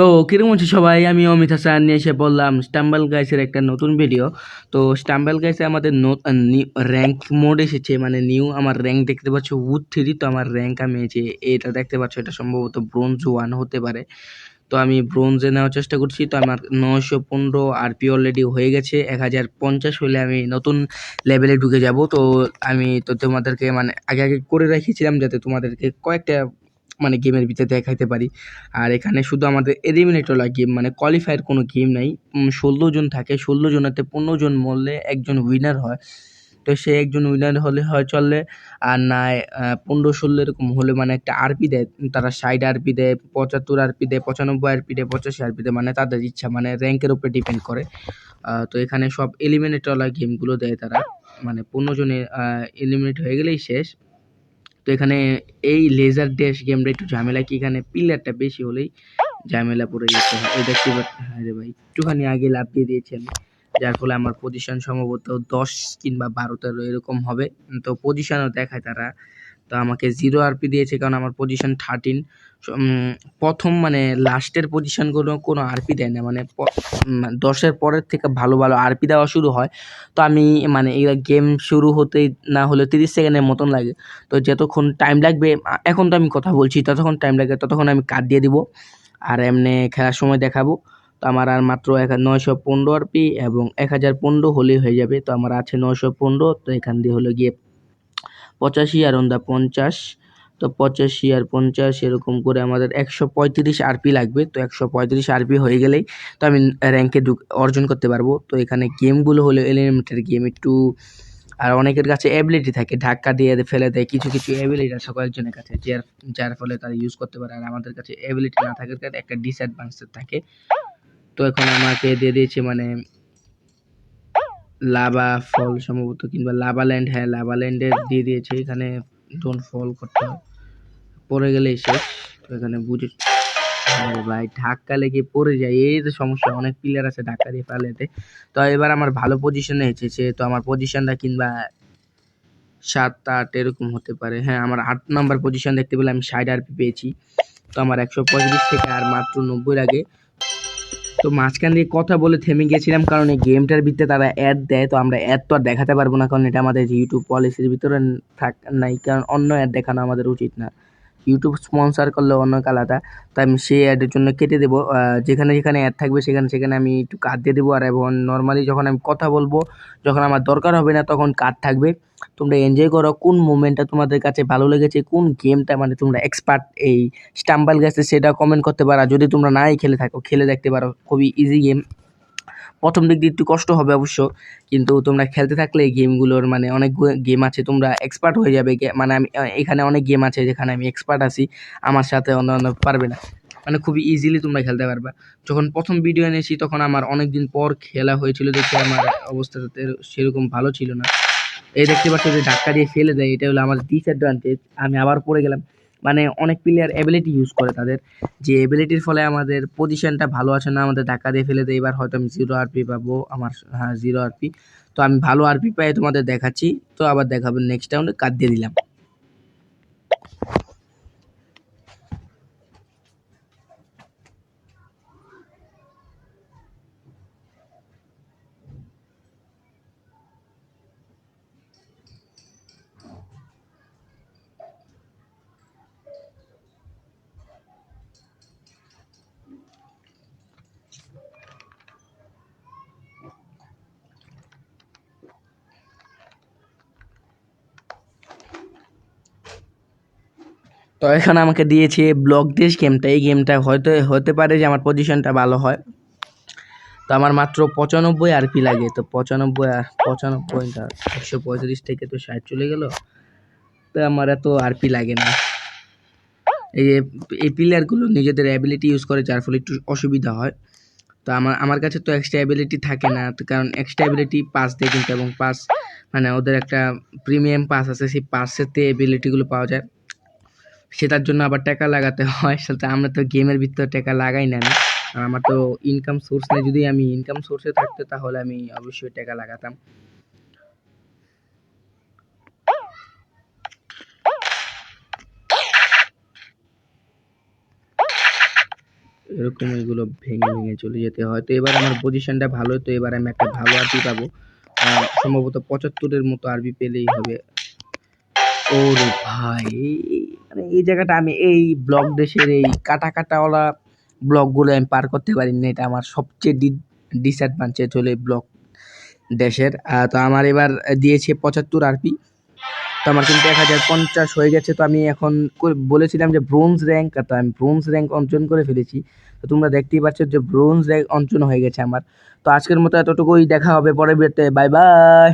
তো কিরকম হচ্ছে সবাই, আমি অমিত হাসান নিয়ে এসে বললাম স্টাম্বল গাইসের একটা নতুন ভিডিও। তো স্টাম্বল গাইসে আমাদের র্যাঙ্ক মোড এসেছে, মানে নিউ আমার র্যাঙ্ক দেখতে পাচ্ছ উড 3। তো আমার র্যাঙ্ক আমি এই যে এটা দেখতে পাচ্ছ, এটা সম্ভবত ব্রোঞ্জ 1 হতে পারে। তো আমি ব্রোঞ্জে নেওয়ার চেষ্টা করছি। তো আমার 915 আরপি অলরেডি হয়ে গেছে। 1050 হলে আমি নতুন লেভেলে ঢুকে যাব। তো আমি তো তোমাদেরকে মানে আগে আগে করে রেখেছিলাম যাতে তোমাদেরকে কয়েকটা মানে গেমের ভিতরে দেখাইতে পারি। আর এখানে শুধু আমাদের এলিমিনেটর গেম, মানে কোয়ালিফায়ার কোনো গেম নাই। 16 জন থাকে, 16 জনেতে 15 জন মরলে একজন উইনার হয়। তো সে একজন উইনার হলে হয় চললে, আর নাই 15-16 এরকম হলে মানে একটা আরপি দেয়। তারা 60 আরপি দেয়, 75 আরপি দেয়, 95 আরপি দেয়, 85 আরপি দেয়, মানে তাদের ইচ্ছা, মানে র্যাঙ্কের উপরে ডিপেন্ড করে। তো এখানে সব এলিমিনেটর গেমগুলো দেয় তারা, মানে 15 জনে এলিমিনেট হয়ে গেলেই শেষ। তো এখানে এই লেজার ড্যাশ গেমটা একটু ঝামেলা, কি এখানে পিলারটা বেশি হলেই ঝামেলা পড়ে যেতে হয়। এই দেখতে পাচ্ছি, হ্যাঁ রে ভাই, একটুখানি আগে লাফ দিয়ে দিয়েছি আমি, যার ফলে আমার পজিশন সম্ভবত 10 কিংবা 12-13 এরকম হবে। তো পজিশনও দেখায় তারা। তো আমাকে 0 আরপি দিয়েছে কারণ আমার পজিশন 13। প্রথম মানে লাস্টের পজিশনগুলো কোনো আরপি দেয় না, মানে 10-এর পরের থেকে ভালো ভালো আরপি দেওয়া শুরু হয়। তো আমি মানে এই গেম শুরু হতেই না হলে 30 সেকেন্ডের মতন লাগে। তো যতক্ষণ টাইম লাগবে, এখন তো আমি কথা বলছি, ততক্ষণ টাইম লাগবে, ততক্ষণ আমি কাট দিয়ে দিব আর এমনি খেলার সময় দেখাবো। তো আমার আর মাত্র 915 আরপি এবং 1015 হলেই হয়ে যাবে। তো আমার আছে 915। তো এখান দিয়ে হলো গিয়ে 85 আর 50। তো 85 আর 50 এরকম করে আমাদের 135 আরপি লাগবে। তো 135 আরপি হয়ে গেলেই তো আমি র্যাঙ্কে অর্জন করতে পারবো। তো এখানে গেমগুলো হলো এলিমিনেটের গেম, একটু আর অনেকের কাছে অ্যাবিলিটি থাকে, ধাক্কা দিয়ে ফেলে দেয়, কিছু কিছু অ্যাবিলিটি আছে কয়েকজনের কাছে, যার যার ফলে তারা ইউজ করতে পারে। আর আমাদের কাছে অ্যাবিলিটি না থাকার কারণে একটা ডিসঅ্যাডভান্টেজ থাকে। তো এখন আমাকে দিয়ে দিয়েছে মানে লাভা ফল সম্ভবত, কিংবা লাভা ল্যান্ড, হ্যাঁ লাভা ল্যান্ডের দিয়ে দিয়েছে। এখানে ডোন্ট ফল করতে হয়, পড়ে গেলেই শেষ। তো এখানে বুঝে, আরে ভাই ধাক্কা লেগে পড়ে যায়, এই তো সমস্যা, অনেক প্লেয়ার আছে ধাক্কা দিয়ে ফেলেতে। তো এবার আমার ভালো পজিশনে এসেছে। তো আমার পজিশনটা কিংবা 7-8 এরকম হতে পারে। হ্যাঁ, আমার 8 নাম্বার পজিশন দেখতে পেলে আমি 60 আরপি পেয়েছি। তো আমার 135 থেকে আর মাত্র 90 লাগে। তো মাঝখান দিয়ে কথা বলে থেমে গেছিলাম কারণ এই গেমটার ভিতরে তারা অ্যাড দেয়। তো আমরা অ্যাড তো আর দেখাতে পারবো না, কারণ এটা আমাদের ইউটিউব পলিসির ভিতরে নাই, কারণ অন্য অ্যাড দেখানো আমাদের উচিত না। ইউটিউব স্পন্সর করলে অন্য আলাদা। তাই আমি সেই অ্যাডের জন্য কেটে দেবো। যেখানে যেখানে অ্যাড থাকবে সেখানে সেখানে আমি একটু কাট দিয়ে দেবো। আর এবং নর্মালি যখন আমি কথা বলবো, যখন আমার দরকার হবে না তখন কাট থাকবে। তোমরা এনজয় করো, কোন মুভমেন্টটা তোমাদের কাছে ভালো লেগেছে, কোন গেমটা মানে তোমরা এক্সপার্ট এই স্টাম্বল গেছে সেটা কমেন্ট করতে পারো। যদি তোমরা নাই খেলে থাকো, খেলে দেখতে পারো, খুবই ইজি গেম। প্রথম দিক দিয়ে একটু কষ্ট হবে অবশ্য, কিন্তু তোমরা খেলতে থাকলে এই গেমগুলোর মানে অনেক গেম আছে, তোমরা এক্সপার্ট হয়ে যাবে। মানে আমি এখানে অনেক গেম আছে যেখানে আমি এক্সপার্ট আছি, আমার সাথে অন্য পারবে না, মানে খুবই ইজিলি তোমরা খেলতে পারবা। যখন প্রথম ভিডিও এনেছি তখন আমার অনেক দিন পর খেলা হয়েছিল, দেখে আমার অবস্থাতে সেরকম ভালো ছিল না। এই দেখতে পাচ্ছ যে ধাক্কা দিয়ে ফেলে দেয়, এটা হলো আমার ডিসঅ্যাডভান্টেজ। আমি আবার পড়ে গেলাম। মানে অনেক প্লেয়ার এবিলিটি ইউজ করে, তাদের যে এবিলিটির ফলে আমাদের পজিশনটা ভালো আছে না, আমাদের ধাক্কা দিয়ে ফেলে দেয়। এবার হয়তো আমি 0 আরপি পাবো, আমার হ্যাঁ 0 আরপি। তো আমি ভালো আরপি পাই তোমাদের দেখাচ্ছি। তো আবার দেখাবেন নেক্সট রাউন্ডে, কাট দিয়ে দিলাম। তো এখানে আমাকে দিয়েছে ব্লক দেশ গেমটা। এই গেমটা হয়তো হতে পারে যে আমার পজিশনটা ভালো হয়। তো আমার মাত্র 95 আরপি লাগে। তো 95 135 থেকে তো 60 চলে গেল। তো আমার এত আরপি লাগে না। এই যে এই প্লেয়ারগুলো নিজেদের অ্যাবিলিটি ইউজ করে, যার ফলে একটু অসুবিধা হয়। তো আমার কাছে তো এক্সট্রা অ্যাবিলিটি থাকে না, তো কারণ এক্সট্রা অ্যাবিলিটি পাস দেয় কিন্তু, এবং পাস মানে ওদের একটা প্রিমিয়াম পাস আছে, সেই পাসেতে অ্যাবিলিটিগুলো পাওয়া যায়, সেটার জন্য আবার টাকা লাগাতে হয়। সাথে আমরা তো গেমের ভিতরে টাকা লাগাই না। আমি আর আমার তো ইনকাম সোর্স নেই, যদি আমি ইনকাম সোর্সে থাকতো তাহলে আমি অবশ্যই টাকা লাগাতাম। এরকম এগুলো ভেঙে ভেঙে চলে যেতে হয়। তো এবার আমার পজিশনটা ভালো, তো এবার আমি একটা ভালো আরবি পাবো, সম্ভবত 75-এর মতো আরবি পেলেই হবে। ওরে ভাই, মানে এই জায়গাটা আমি এই ব্লক দেশের এই কাটা কাটাওয়ালা ব্লকগুলো আমি পার করতে পারিনি, এটা আমার সবচেয়ে ডিসঅ্যাডভান্টেজ হলো এই ব্লক দেশের। তো আমার এবার দিয়েছে 75 আরপি, তো আমার কিন্তু 1050 হয়ে গেছে। তো আমি এখন বলেছিলাম যে ব্রোঞ্জ র্যাঙ্ক, তো আমি ব্রোঞ্জ র্যাঙ্ক অর্জন করে ফেলেছি। তো তোমরা দেখতেই পাচ্ছ যে ব্রোঞ্জ র্যাঙ্ক অর্জন হয়ে গেছে আমার। তো আজকের মতো এতটুকুই, দেখা হবে পরের ভিডিওতে, বাই বাই।